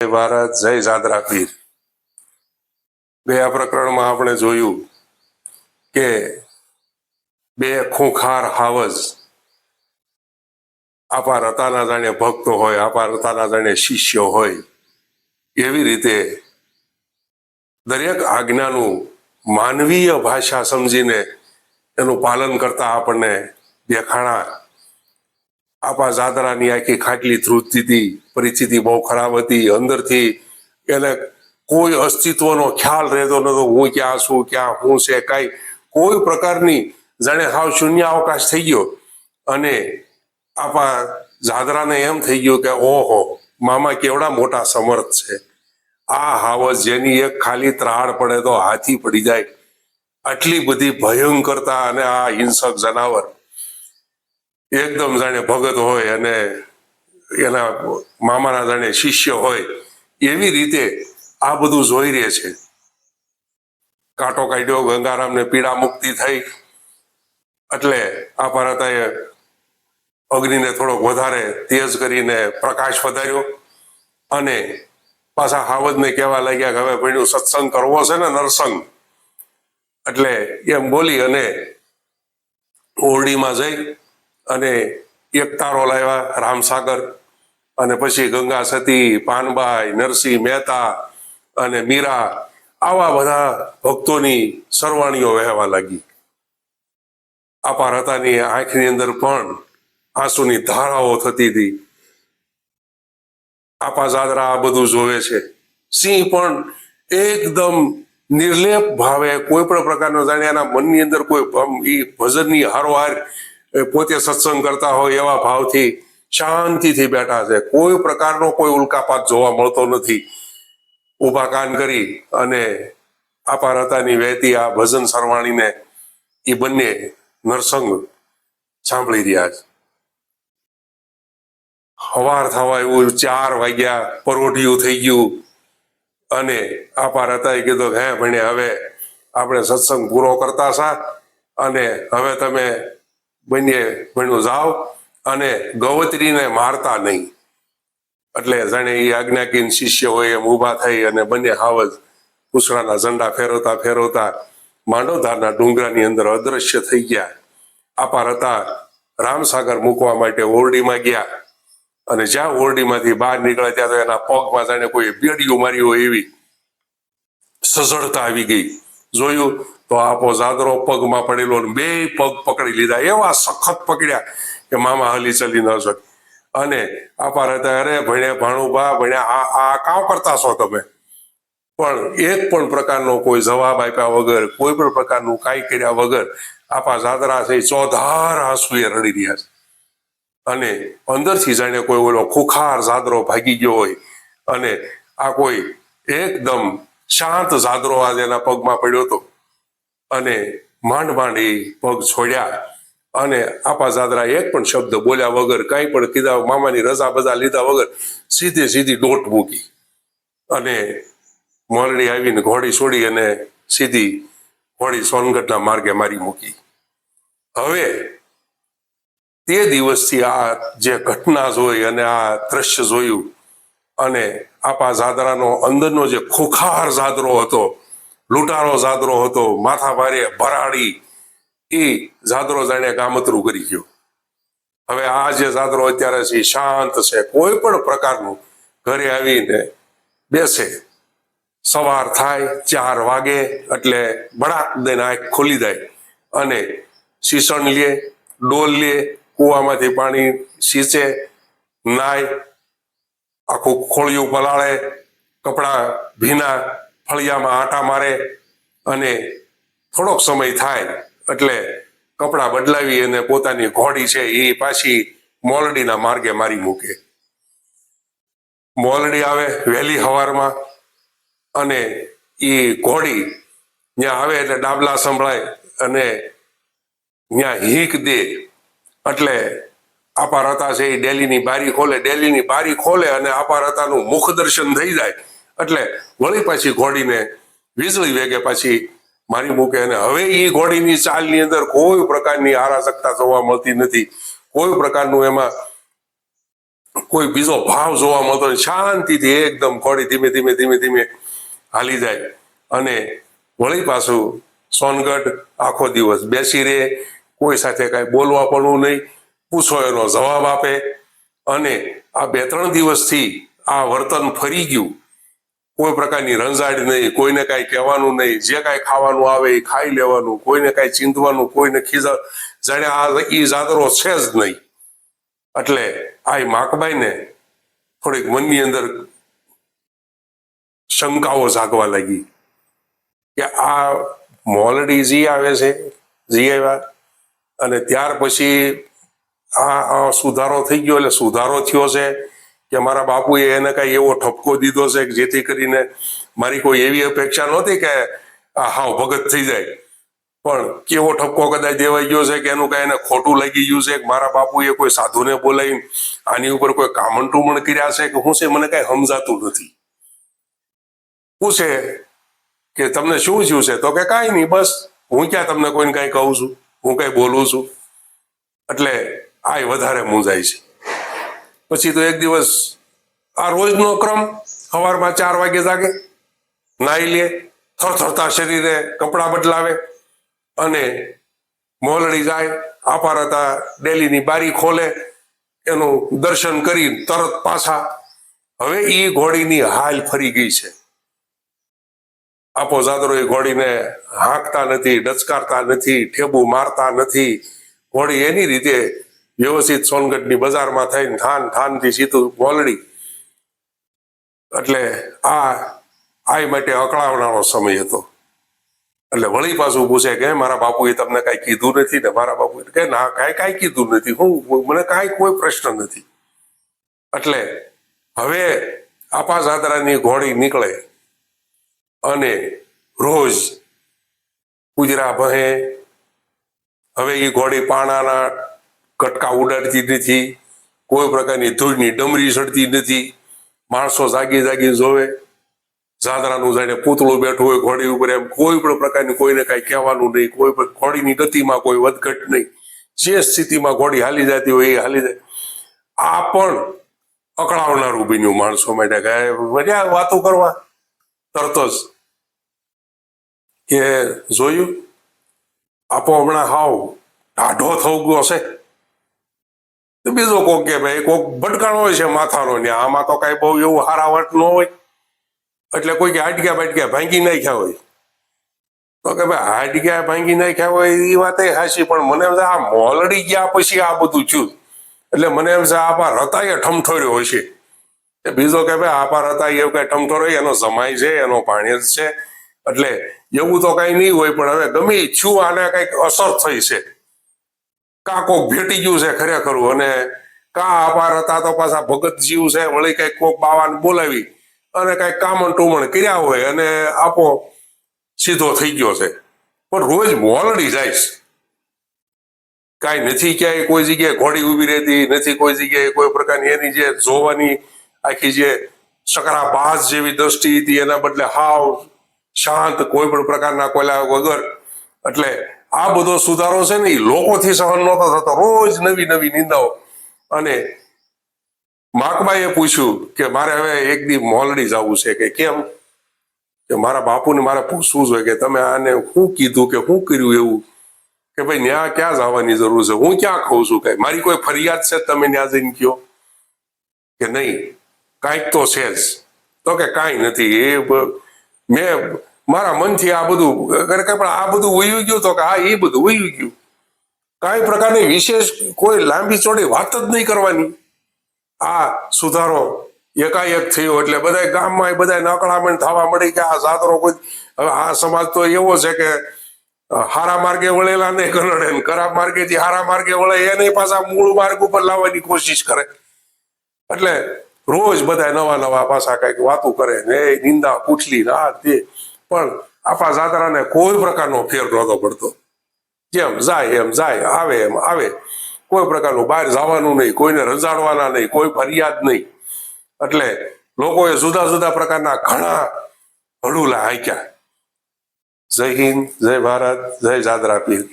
ભારત જય જાદરા પીર। ગયા પ્રકરણમાં આપણે જોયું કે બે ખૂંખાર હાવજ આપા રતાના જાણે ભક્તો હોય, આપા રતાના જાણે શિષ્યો હોય, એવી રીતે દરેક આજ્ઞાનું માનવીય ભાષા સમજીને એનું પાલન કરતા આપણને દેખાણા। આપા જાદરાની આખી ખાટલી ધ્રુજતી હતી, પરિસ્થિતિ બહુ ખરાબ હતી, અંદરથી એને કોઈ અસ્તિત્વનો ખ્યાલ રહેતો નતો, હું ક્યાં છું, ક્યાં હું છે, કાંઈ કોઈ પ્રકારની જાણે હાવ શૂન્ય અવકાશ થઈ ગયો। અને આપા જાદરાને એમ થઈ ગયું કે ઓહો, મામા કેવડા મોટા સમર્થ છે, આ હાવજ જેની એક ખાલી ત્રાડ પડે તો હાથી પડી જાય, આટલી બધી ભયંકરતા અને આ હિંસક જનાવર એકદમ જાણે ભગત હોય અને એના મામાના જાણે શિષ્ય હોય એવી રીતે આ બધું જોઈ રહે છે। કાંટો કાઢ્યો, ગંગારામને પીડા મુક્તિ થઈ એટલે આ ભારતાએ અગ્નિને થોડોક વધારે તેજ કરીને પ્રકાશ વધાર્યો અને પાછા હાવજને કહેવા લાગ્યા કે હવે ભણ્યું સત્સંગ કરવો છે ને, નરસંગ। એટલે એમ બોલી અને ઓરડીમાં જઈ અને એક તારો લાવ્યા રામસાગર, અને પછી ગંગા સતી, પાનબાઈ, નરસિંહ મહેતા અને મીરા, આવા બધા ભક્તોની સરવાણીઓ વહેવા લાગી। આપા રતાની આંખની અંદર પણ આંસુની ધારાઓ થતી હતી। આપા જાદરા આ બધું જોવે છે। સિંહ પણ એકદમ નિર્લેપ ભાવે કોઈ પણ પ્રકારનો જાણે એના મનની અંદર કોઈ ભજનની હારોહાર પોતે સત્સંગ કરતા હોય એવા ભાવથી શાંતિથી બેઠા છે। કોઈ પ્રકારનો કોઈ ઉલ્કાપાત જોવા મળતો નથી। ઊભા કાન કરી અને આપા રતાની વહેતી આ ભજન સરવાણીને એ બંને નરસંગ સાંભળી રહ્યા છે। સવાર થવા એવું 4 વાગ્યા, પરોઢિયું થઈ ગયું અને આપા રતાએ કીધું હે ભણે હવે આપણે સત્સંગ પૂરો કરતા છા અને હવે તમે બંને ભણ્યું જાઓ અને ગૌત્રીને મારતા નહીં। એટલે જાણે એ આજ્ઞાકીન શિષ્ય હોય એમ ઊભા થઈ અને બંને હાવજ પૂછડાના ઝંડા ફેરવતા ફેરવતા માંડવધારના ડુંગરાની અંદર અદ્રશ્ય થઈ ગયા। આપા રતા રામસાગર મૂકવા માટે ઓરડીમાં ગયા અને જ્યાં ઓરડીમાંથી બહાર નીકળ્યા ત્યાં તો એના પગમાં જાણે કોઈ બેડીયું મારી હોય એવી સજળતા આવી ગઈ। જોયું તો આપો જાદરો પગમાં પડેલો, બે પગ પકડી લીધા, એવા સખત પકડ્યા કે મામા હલી ચલી ન શકે। અને આપા રતા અરે ભણ્યા ભાણુભા, ભણ્યા આ કામ કરતા છો તમે? પણ એક પણ પ્રકારનો કોઈ જવાબ આપ્યા વગર, કોઈ પણ પ્રકારનું કાંઈ કર્યા વગર આપા જાદરા છે ચોધાર આંસુએ રડી રહ્યા છે। અને અંદરથી જાણે કોઈ ઓલો ખુખાર જાદરો ભાગી ગયો હોય અને આ કોઈ એકદમ શાંત જાદરો આજે એના પગમાં પડ્યો હતો અને માંડ માંડ એ પગ છોડ્યા અને આપા જાદરા એક પણ શબ્દ બોલ્યા વગર, કાંઈ પણ કીધા, મામાની રજા બજા લીધા વગર સીધી દોટ મૂકી અને મોરડી આવીને ઘોડી છોડી અને સીધી ઘોડી સોનગઢના માર્ગે મારી મૂકી। હવે તે દિવસથી આ જે ઘટના જોઈ અને આ દ્રશ્ય જોયું અને આપા જાદરાનો અંદરનો જે ખુખાર જાદરો હતો, લૂંટારો જાદરો હતો, માથા ભારે ભરાડી, એ જાદરો જાણે ગામતરું કરી ગયો। હવે આ જે જાદરો અત્યારે છે શાંત છે, કોઈ પણ પ્રકારનું ઘરે આવીને બેસે, સવાર થાય 4 વાગે એટલે બળાક દઈને આંખ ખોલી જાય અને શીસણ લે, ડોલ લે, કૂવામાંથી પાણી સીંચે, નાય, આખું ખોળિયું પલાળે, કપડાં ભીના ફળિયામાં આટા મારે અને થોડોક સમય થાય એટલે કપડાં બદલાવી અને પોતાની ઘોડી છે એ પાછી મોલડીના માર્ગે મારી મૂકે। મોલડી આવે વહેલી સવારમાં અને એ ઘોડી ત્યાં આવે એટલે ડાબલા સંભળાય અને ત્યાં હીક દે એટલે આપા રતા છે એ ડેલીની બારી ખોલે અને આપા રતાનું મુખ દર્શન થઈ જાય એટલે વળી પાછી ઘોડીને વીજળી વેગે પાછી મારી મૂકે। અને હવે એ ઘોડીની ચાલની અંદર કોઈ પ્રકારની અરાજકતા જોવા મળતી નથી, કોઈ પ્રકારનું એમાં કોઈ બીજો ભાવ જોવા મળતો નહીં. શાંતિથી એકદમ ઘોડી ધીમે ધીમે ધીમે ધીમે હાલી જાય અને વળી પાછું સોનગઢ આખો દિવસ બેસી રહે, કોઈ સાથે કાંઈ બોલવા પડવું નહીં, પૂછો એનો જવાબ આપે. અને આ 2-3 દિવસથી આ વર્તન ફરી ગયું. કોઈ પ્રકારની રંજાડ નહીં, કોઈને કાંઈ કહેવાનું નહીં, જે કાંઈ ખાવાનું આવે એ ખાઈ લેવાનું, કોઈને કાંઈ ચીંધવાનું, કોઈને ખીજા જાણે આ ઈ જાદરો છે જ નહીં. એટલે આ માકબાઈને થોડીક મનની અંદર શંકાઓ જાગવા લાગી કે આ મોલડી જી આવે છે, જી આવ્યા અને ત્યાર પછી આ સુધારો થઈ ગયો. એટલે સુધારો થયો છે કે મારા બાપુએ એને કાંઈ એવો ઠપકો દીધો છે કે જેથી કરીને મારી કોઈ એવી અપેક્ષા નહોતી કે આ હાવ ભગત થઈ જાય, પણ કેવો ઠપકો કદાચ દેવાઈ ગયો છે કે એનું કાંઈ એને ખોટું લાગી ગયું છે કે મારા બાપુએ કોઈ સાધુને બોલાવીને આની ઉપર કોઈ કામણ કર્યા છે કે હું છે, મને કાંઈ સમજાતું નથી. પૂછે કે તમને શું થયું છે, તો કે કાંઈ નહીં, બસ હું ક્યાં તમને કોઈને કાંઈ કહું છું, હું કાંઈ બોલું છું. એટલે આ વધારે મૂંઝાય છે. પછી તો એક દિવસ આ રોજનો ક્રમ, સવારમાં 4 વાગે જાગે, નાહી લે, થરથરતા શરીરે કપડાં બદલાવે અને મોલડી જાય, આપારતા ડેલીની બારી ખોલે, એનું દર્શન કરી તરત પાછા. હવે એ ઘોડીની હાલ ફરી ગઈ છે. આપો જાદરો એ ઘોડીને હાંકતા નથી, ડચકારતા નથી, ઠેબુ મારતા નથી. ઘોડી એની રીતે વ્યવસ્થિત સોનગઢની બજારમાં થઈને થાનથી સીધું મોલડી. એટલે આ માટે અકળાવનારો સમય હતો. એટલે વળી પાછું પૂછે કે મારા બાપુએ તમને કાંઈ કીધું નથી ને? મારા બાપુએ કે ના, કાંઈ કીધું નથી, હું મને કાંઈ કોઈ પ્રશ્ન નથી. એટલે હવે આપા જાદરાની ઘોડી નીકળે અને રોજ કુજરા ભહે. હવે એ ઘોડી પાણાના કટકા ઉડાડતી નથી, કોઈ પ્રકારની ધૂળની ડમરી ચડતી નથી. માણસો જાગી જાગી જોવે, જાદરાનું જાણે પૂતળું બેઠું હોય ઘોડી ઉપર, એમ કોઈ પણ પ્રકારની કોઈને કાંઈ કહેવાનું નહીં, કોઈ પણ ઘોડીની ગતિમાં કોઈ વધઘટ નહીં. જે સ્થિતિમાં ઘોડી હાલી જતી હોય એ હાલી જાય. આ પણ અકળાવનારું બન્યું માણસો માટે. ગયા વાતો કરવા તરત જ કે જોયું આપો હમણાં હાવ ટાઢો થવું ગયો છે. બીજો કોક કે ભાઈ કોક ભટકાણો હોય છે માથાનો, ને આમાં તો કાંઈ બહુ એવું હારાવટ ન હોય, એટલે કોઈ કે હાડક્યા બાટક્યા ભાંગી નાખ્યા હોય. તો કે ભાઈ હાડક્યા ભાંગી નાખ્યા હોય એ વાત એ હાચી, પણ મને એમ આ મોલડી ગયા પછી આ બધું થયું. એટલે મને એમ છે આપા રતાએ ઠમઠોર્યો હોય છે. બીજો કે ભાઈ આપા રતાએ એવું કઈ ઠમઠોરો, એનો જમાઈ છે, એનો ભાણેજ છે, એટલે એવું તો કઈ નહીં હોય. પણ હવે ગમે છું આને કઈક અસર થઈ છે, કા કોક ભેટી ગયું છે ખરેખર, અને કા આપા હતા તો પાછા ભગત જીવ છે, વળી કઈક કોક બાવાને બોલાવી અને કઈક કામણ ટુમણ કર્યા હોય અને આપો સીધો થઈ ગયો છે. પણ રોજ મોલડી જાય છે, કાંઈ નથી ક્યાંય કોઈ જગ્યાએ ઘોડી ઉભી રહેતી નથી, કોઈ જગ્યાએ કોઈ પ્રકારની એની જે જોવાની આખી જે શકરાબાજ જેવી દ્રષ્ટિ હતી એના બદલે હાવ શાંત, કોઈ પણ પ્રકારના કોયલા વગર. એટલે આ બધો સુધારો છે ને એ લોકોથી સહન નહોતો થતો. રોજ નવી નવી નિંદાઓ. અને માકબાઈએ પૂછ્યું કે મારે હવે એક દી મોલડી જવું છે. કે કેમ? કે મારા બાપુને મારે પૂછવું જોઈએ કે તમે આને શું કીધું કે શું કર્યું એવું, કે ભાઈ ન્યા ક્યાં જવાની જરૂર છે, હું ક્યાં ખાઉં છું, કઈ મારી કોઈ ફરિયાદ છે તમે ન્યા જઈને કયો? કે નહીં, કાંઈક તો છે જ. તો કે કાંઈ નથી, એ મેં મારા મનથી આ બધું પણ આ બધું વયું ગયું. તો કે હા, એ બધું વયું ગયું. કાંઈ પ્રકારની વિશેષ કોઈ લાંબી ચોડી વાત જ નહીં કરવાની. આ સુધારો એકાએક થયો એટલે બધા ગામમાં બધા નકળામણ થવા મળી કે આ જાદરો કોઈ, હવે આ સમાજ તો એવો છે કે હારા માર્ગે વળેલા નહીં ગરડે, ખરાબ માર્ગેથી હારા માર્ગે વળે એને પાછા મૂળ માર્ગ ઉપર લાવવાની કોશિશ કરે. એટલે રોજ બધા નવા નવા પાછા કઈક વાતો કરે ને નિંદા પૂછલી ને આ તે. પણ આપણા જાદરાને કોઈ પ્રકારનો ફેર નહોતો પડતો. જેમ જાય એમ જાય, આવે એમ આવે, કોઈ પ્રકારનું બહાર જવાનું નહીં, કોઈને રજાડવાના નહીં, કોઈ ફરિયાદ નહીં. એટલે લોકોએ જુદા જુદા પ્રકારના ઘણા હડુલા હાંક્યા. જય હિન્દ, જય ભારત, જય જાદરા પીર.